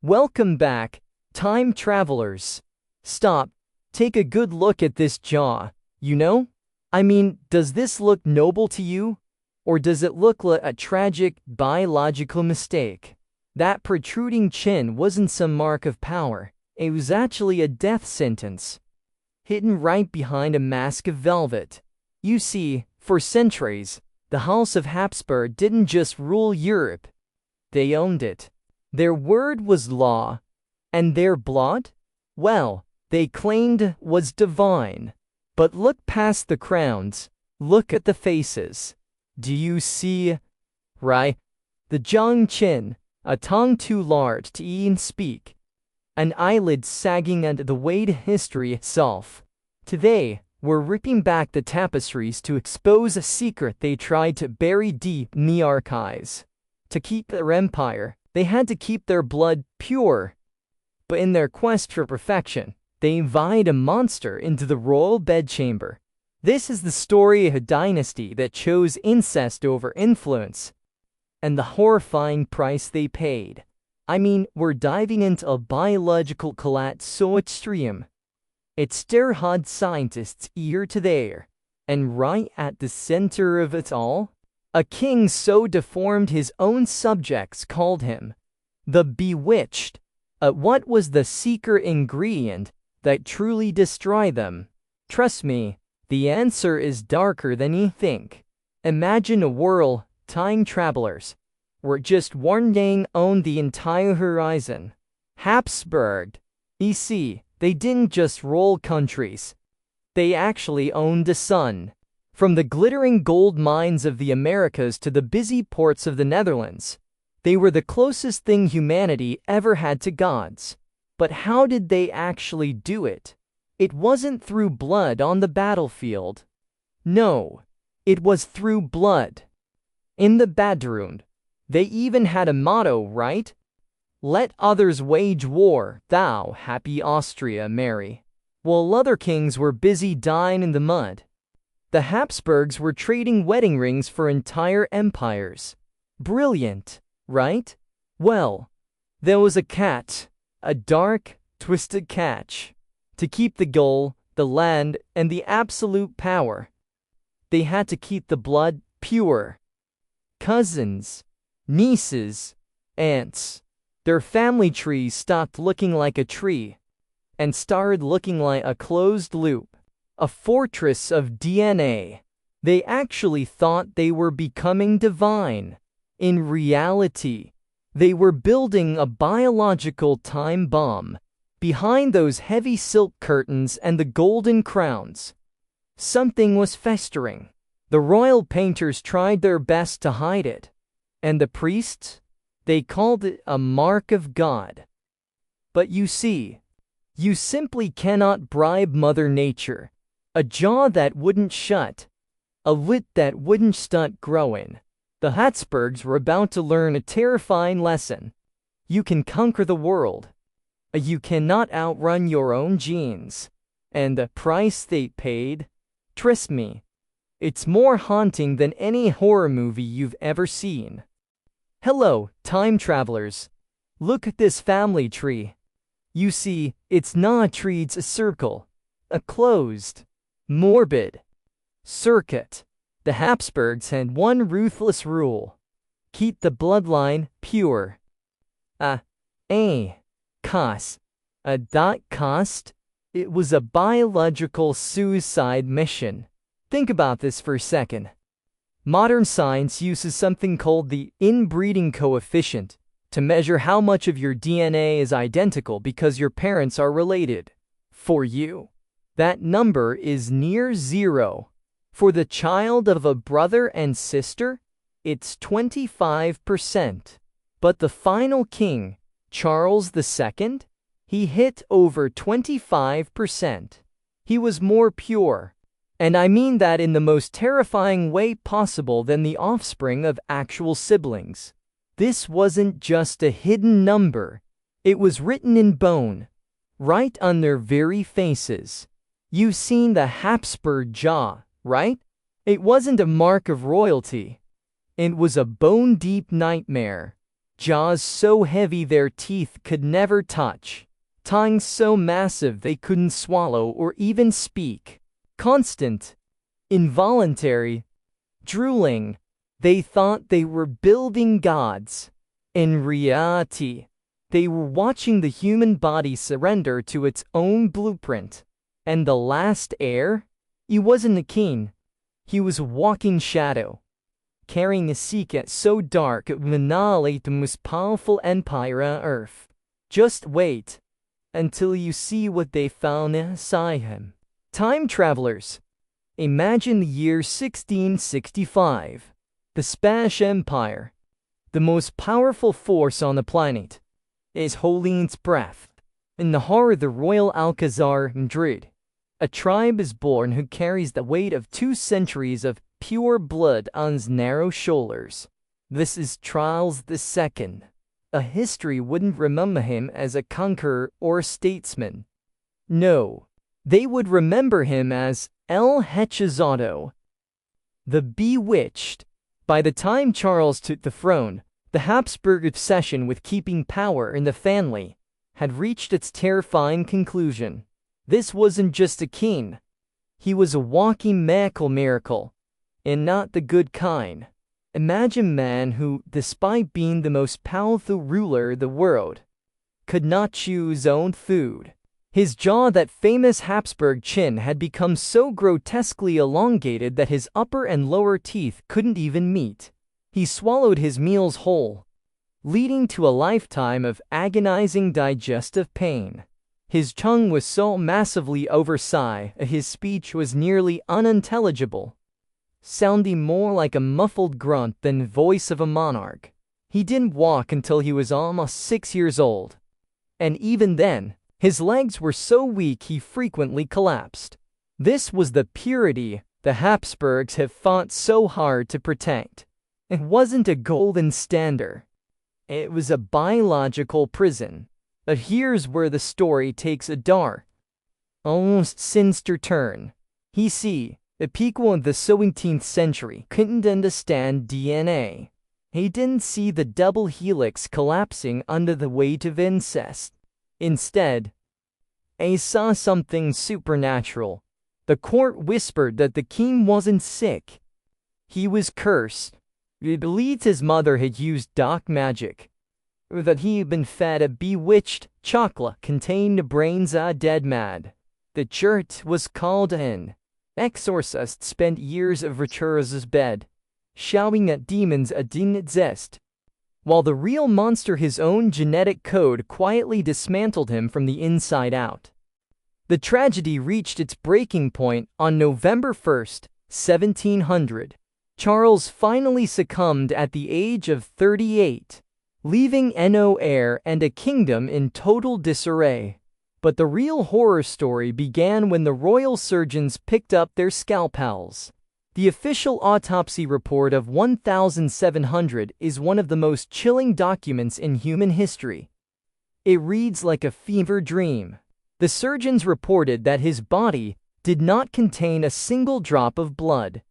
Welcome back, time travelers. Stop, take a good look at this jaw, you know? I mean, does this look noble to you? Or does it look like a tragic, biological mistake? That protruding chin wasn't some mark of power, it was actually a death sentence, hidden right behind a mask of velvet. You see, for centuries, the House of Habsburg didn't just rule Europe, they owned it. Their word was law, and their blood? Well, they claimed was divine. But look past the crowns, look at the faces. Do you see? Right? The young chin, a tongue too large to even speak, an eyelid sagging under the weight of history itself. Today, we're ripping back the tapestries to expose a secret they tried to bury deep in the archives. To keep their empire, they had to keep their blood pure. But in their quest for perfection, they invited a monster into the royal bedchamber. This is the story of a dynasty that chose incest over influence, and the horrifying price they paid. I mean, we're diving into a biological collapse so extreme, it stirred scientists ear to there. And right at the center of it all, a king so deformed his own subjects called him the Bewitched. What was the secret ingredient that truly destroyed them? Trust me, the answer is darker than you think. Imagine a world, time travelers, where just one gang owned the entire horizon. Habsburg. You see, they didn't just rule countries. They actually owned the sun. From the glittering gold mines of the Americas to the busy ports of the Netherlands, they were the closest thing humanity ever had to gods. But how did they actually do it? It wasn't through blood on the battlefield. No, it was through blood. In the bedroom. They even had a motto, right? Let others wage war, thou happy Austria marry. While other kings were busy dying in the mud, the Habsburgs were trading wedding rings for entire empires. Brilliant, right? Well, there was a catch, a dark, twisted catch. To keep the gold, the land, and the absolute power, they had to keep the blood pure. Cousins, nieces, aunts. Their family trees stopped looking like a tree and started looking like a closed loop, a fortress of DNA. They actually thought they were becoming divine. In reality, they were building a biological time bomb. Behind those heavy silk curtains and the golden crowns, something was festering. The royal painters tried their best to hide it. And the priests? They called it a mark of God. But you see, you simply cannot bribe Mother Nature. A jaw that wouldn't shut, a lip that wouldn't stop growing. The Habsburgs were about to learn a terrifying lesson. You can conquer the world. You cannot outrun your own genes. And the price they paid? Trust me, it's more haunting than any horror movie you've ever seen. Hello, time travelers. Look at this family tree. You see, it's not a tree, it's a circle. A closed, morbid circuit. The Habsburgs had one ruthless rule. Keep the bloodline pure. Cost. It was a biological suicide mission. Think about this for a second. Modern science uses something called the inbreeding coefficient to measure how much of your DNA is identical because your parents are related. For you, that number is near zero. For the child of a brother and sister, it's 25%. But the final king, Charles II, he hit over 25%. He was more pure. And I mean that in the most terrifying way possible than the offspring of actual siblings. This wasn't just a hidden number. It was written in bone, right on their very faces. You've seen the Habsburg Jaw, right? It wasn't a mark of royalty. It was a bone-deep nightmare. jaws so heavy their teeth could never touch, tongues so massive they couldn't swallow or even speak, constant, involuntary, drooling. They thought they were building gods. In reality, they were watching the human body surrender to its own blueprint. And the last heir? He wasn't a king. He was a walking shadow, carrying a secret so dark it would annihilate the most powerful empire on earth. Just wait until you see what they found inside him. Time travelers. Imagine the year 1665. The Spanish Empire, the most powerful force on the planet, is holding its breath. In the heart of the Royal Alcazar, Madrid, a tribe is born who carries the weight of 2 centuries of pure blood on his narrow shoulders. This is Charles II. A history wouldn't remember him as a conqueror or a statesman. No, they would remember him as El Hechizado, the Bewitched. By the time Charles took the throne, the Habsburg obsession with keeping power in the family had reached its terrifying conclusion. This wasn't just a king. He was a walking medical miracle, and not the good kind. Imagine a man who, despite being the most powerful ruler in the world, could not chew his own food. His jaw, that famous Habsburg chin, had become so grotesquely elongated that his upper and lower teeth couldn't even meet. He swallowed his meals whole, leading to a lifetime of agonizing digestive pain. His tongue was so massively oversized that his speech was nearly unintelligible, sounding more like a muffled grunt than the voice of a monarch. He didn't walk until he was almost 6 years old, and even then, his legs were so weak he frequently collapsed. This was the purity the Habsburgs have fought so hard to protect. It wasn't a golden standard. It was a biological prison. But here's where the story takes a dark, almost sinister turn. The people of the 17th century couldn't understand DNA. He didn't see the double helix collapsing under the weight of incest. Instead, he saw something supernatural. The court whispered that the king wasn't sick. He was cursed. He believed his mother had used dark magic, or that he had been fed a bewitched chocolate containing the brains of a dead man. The church was called in. Exorcists spent years of Richard's bed, shouting that demons didn't exist, while the real monster, his own genetic code, quietly dismantled him from the inside out. The tragedy reached its breaking point on November 1st, 1700. Charles finally succumbed at the age of 38, leaving no heir and a kingdom in total disarray. But the real horror story began when the royal surgeons picked up their scalpels. The official autopsy report of 1700 is one of the most chilling documents in human history. It reads like a fever dream. The surgeons reported that his body did not contain a single drop of blood.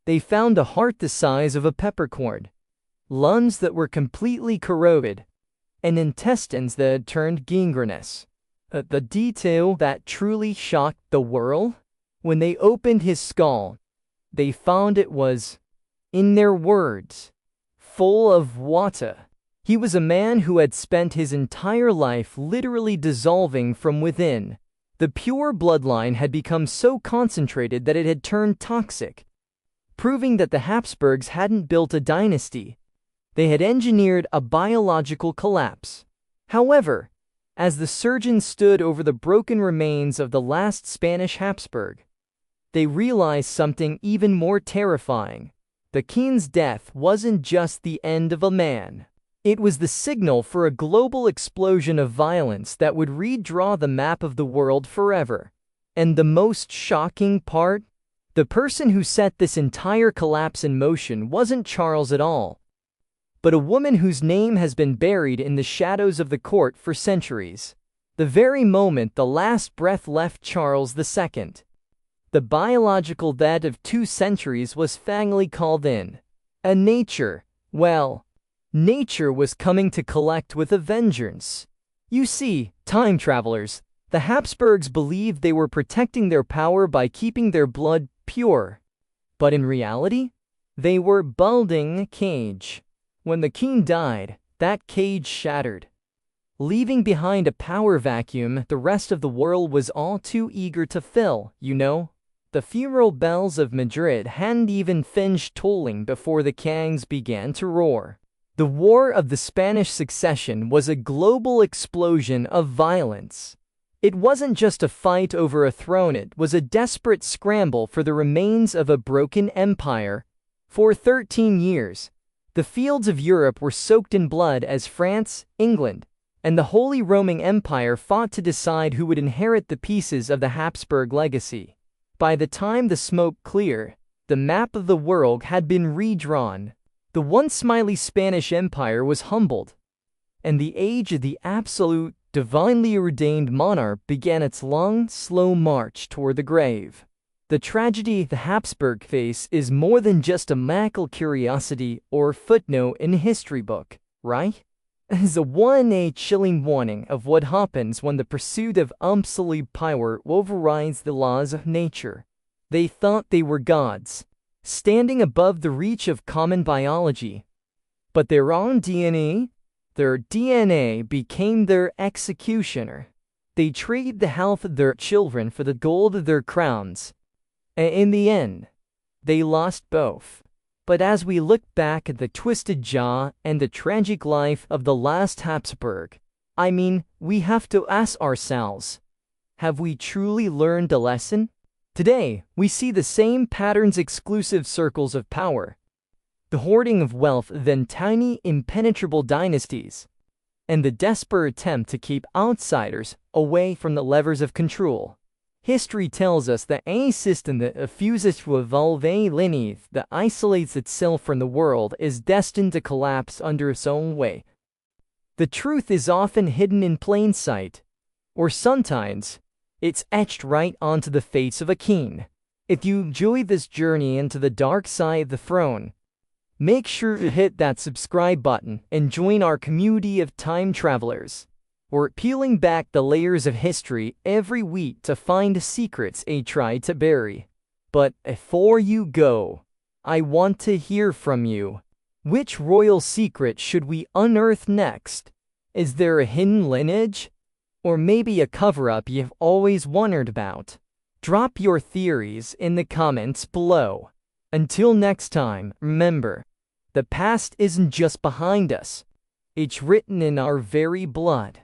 They found a heart the size of a peppercorn, lungs that were completely corroded, and intestines that had turned gangrenous. The detail that truly shocked the world? When they opened his skull, they found it was, in their words, full of water. He was a man who had spent his entire life literally dissolving from within. The pure bloodline had become so concentrated that it had turned toxic, proving that the Habsburgs hadn't built a dynasty. They had engineered a biological collapse. However, as the surgeons stood over the broken remains of the last Spanish Habsburg, they realized something even more terrifying. The king's death wasn't just the end of a man. It was the signal for a global explosion of violence that would redraw the map of the world forever. And the most shocking part? The person who set this entire collapse in motion wasn't Charles at all, but a woman whose name has been buried in the shadows of the court for centuries. The very moment the last breath left Charles II, the biological dead of 2 centuries was finally called in. And nature, well, Nature was coming to collect with a vengeance. You see, time travelers, the Habsburgs believed they were protecting their power by keeping their blood pure. But in reality, they were building a cage. When the king died, that cage shattered, leaving behind a power vacuum the rest of the world was all too eager to fill, you know? The funeral bells of Madrid hadn't even finished tolling before the cannons began to roar. The War of the Spanish Succession was a global explosion of violence. It wasn't just a fight over a throne, it was a desperate scramble for the remains of a broken empire. For 13 years, the fields of Europe were soaked in blood as France, England, and the Holy Roman Empire fought to decide who would inherit the pieces of the Habsburg legacy. By the time the smoke cleared, the map of the world had been redrawn. The once smiley Spanish Empire was humbled, and the age of the absolute, divinely ordained monarch began its long, slow march toward the grave. The tragedy the Habsburg face is more than just a magical curiosity or footnote in a history book, right? It is a chilling warning of what happens when the pursuit of absolute power overrides the laws of nature. They thought they were gods, standing above the reach of common biology. But their DNA became their executioner. They traded the health of their children for the gold of their crowns. And in the end, they lost both. But as we look back at the twisted jaw and the tragic life of the last Habsburg, we have to ask ourselves, have we truly learned a lesson? Today, we see the same patterns: exclusive circles of power, the hoarding of wealth, then tiny, impenetrable dynasties, and the desperate attempt to keep outsiders away from the levers of control. History tells us that any system that refuses to evolve, any lineage that isolates itself from the world, is destined to collapse under its own weight. The truth is often hidden in plain sight, or sometimes it's etched right onto the face of a king. If you enjoy this journey into the dark side of the throne, make sure to hit that subscribe button and join our community of time travelers. We're peeling back the layers of history every week to find secrets they tried to bury. But before you go, I want to hear from you. Which royal secret should we unearth next? Is there a hidden lineage? Or maybe a cover-up you've always wondered about? Drop your theories in the comments below. Until next time, remember, the past isn't just behind us. It's written in our very blood.